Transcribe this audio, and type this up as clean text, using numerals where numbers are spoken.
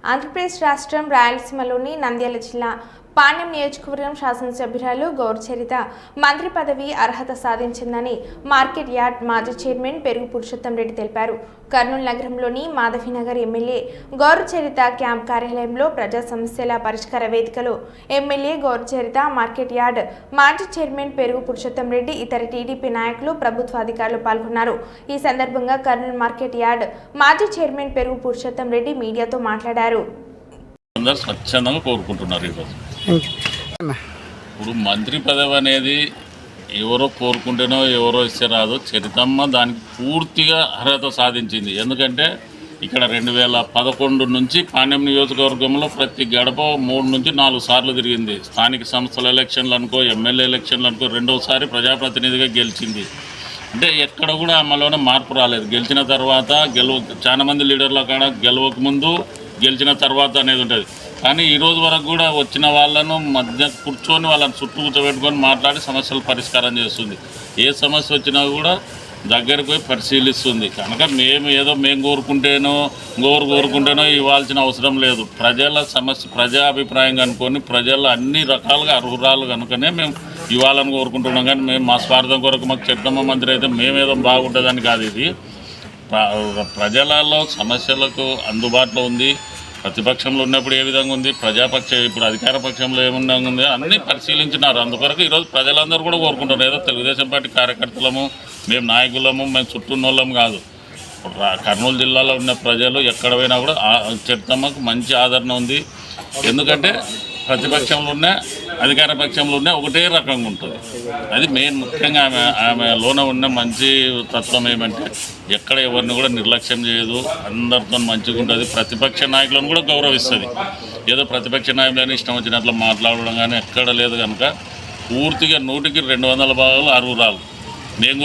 ఆంధ్రప్రదేశ్ రాష్ట్రం రాయలసీమలోని నంద్యాల జిల్లా పాణ్యం నియోజకవర్గం శాసనసభ్యురాలు గౌరచరిత మంత్రి పదవి అర్హత సాధించిందని మార్కెట్ యార్డ్ మాజీ చైర్మన్ పెరుగు పురుషోత్తం రెడ్డి తెలిపారు. కర్నూలు నగరంలోని మాధవీనగర్ ఎమ్మెల్యే గౌరచరిత క్యాంప్ కార్యాలయంలో ప్రజా సమస్యల పరిష్కార వేదికలో ఎమ్మెల్యే గౌరచరిత, మార్కెట్ యార్డ్ మాజీ చైర్మన్ పెరుగు పురుషోత్తం రెడ్డి, ఇతర టీడీపీ నాయకులు, ప్రభుత్వ అధికారులు పాల్గొన్నారు. ఈ సందర్భంగా కర్నూలు మార్కెట్ యార్డ్ మాజీ చైర్మన్ పెరుగు పురుషోత్తం రెడ్డి మీడియాతో మాట్లాడారు. స్వచ్ఛందంగా కోరుకుంటున్నారు. ఈరోజు ఇప్పుడు మంత్రి పదవి అనేది ఎవరో కోరుకుంటేనో ఎవరో ఇస్తే రాదు. చరితమ్మ దానికి పూర్తిగా అర్హత సాధించింది. ఎందుకంటే ఇక్కడ 2011 నుంచి పాణ్యం నియోజకవర్గంలో ప్రతి గడప 3 నుంచి 4 సార్లు తిరిగింది. స్థానిక సంస్థల ఎలక్షన్లు అనుకో, ఎమ్మెల్యే ఎలక్షన్లు అనుకో, రెండోసారి ప్రజాప్రతినిధిగా గెలిచింది. అంటే ఎక్కడ కూడా ఆమెలోనే మార్పు రాలేదు. గెలిచిన తర్వాత చాలా మంది లీడర్ల కాడ గెలవక ముందు, గెలిచిన తర్వాత అనేది ఉంటుంది. కానీ ఈరోజు వరకు కూడా వచ్చిన వాళ్ళను మధ్య కూర్చొని వాళ్ళని చుట్టూ కూర్చోబెట్టుకొని మాట్లాడి సమస్యలు పరిష్కారం చేస్తుంది. ఏ సమస్య వచ్చినా కూడా దగ్గరికి పోయి పరిశీలిస్తుంది. కనుక మేము కోరుకుంటేనో కోరుకుంటేనో ఇవ్వాల్సిన అవసరం లేదు. ప్రజల సమస్య ప్రజాభిప్రాయం కనుక్కొని ప్రజల అన్ని రకాలుగా అర్హురాలు కనుకనే మేము ఇవ్వాలని కోరుకుంటున్నాం. కానీ మేము మా స్వార్థం కొరకు మాకు చట్టమ్మ మంత్రి అయితే మేమేదో బాగుంటుందని కాదు. ఇది ప్రజలలో సమస్యలకు అందుబాటులో ఉంది. ప్రతిపక్షంలో ఉన్నప్పుడు ఏ విధంగా ఉంది, ఇప్పుడు అధికార పక్షంలో ఏమున్నా ఉంది అన్నీ పరిశీలించినారు. అందుకొరకు ఈరోజు ప్రజలందరూ కూడా కోరుకుంటున్నారు. ఏదో తెలుగుదేశం పార్టీ కార్యకర్తలము, మేము నాయకులము, మేము చుట్టూన్నోళ్ళము కాదు. కర్నూలు జిల్లాలో ఉన్న ప్రజలు ఎక్కడ పోయినా కూడా చరితమ్మకు మంచి ఆదరణ ఉంది. ఎందుకంటే ప్రతిపక్షంలో ఉన్న అధికార పక్షంలో ఉన్న ఒకటే రకంగా ఉంటుంది. అది మెయిన్ ముఖ్యంగా ఆమెలోన ఉన్న మంచి తత్వం ఏమంటే ఎక్కడ ఎవరిని కూడా నిర్లక్ష్యం చేయదు, అందరితో మంచిగా ఉంటుంది. ప్రతిపక్ష నాయకులను కూడా గౌరవిస్తుంది. ఏదో ప్రతిపక్ష నాయకులని ఇష్టం వచ్చినట్లు మాట్లాడడం కానీ ఎక్కడ లేదు. కనుక పూర్తిగా 100కి 200 భాగాలు అర్హురాలు. మేము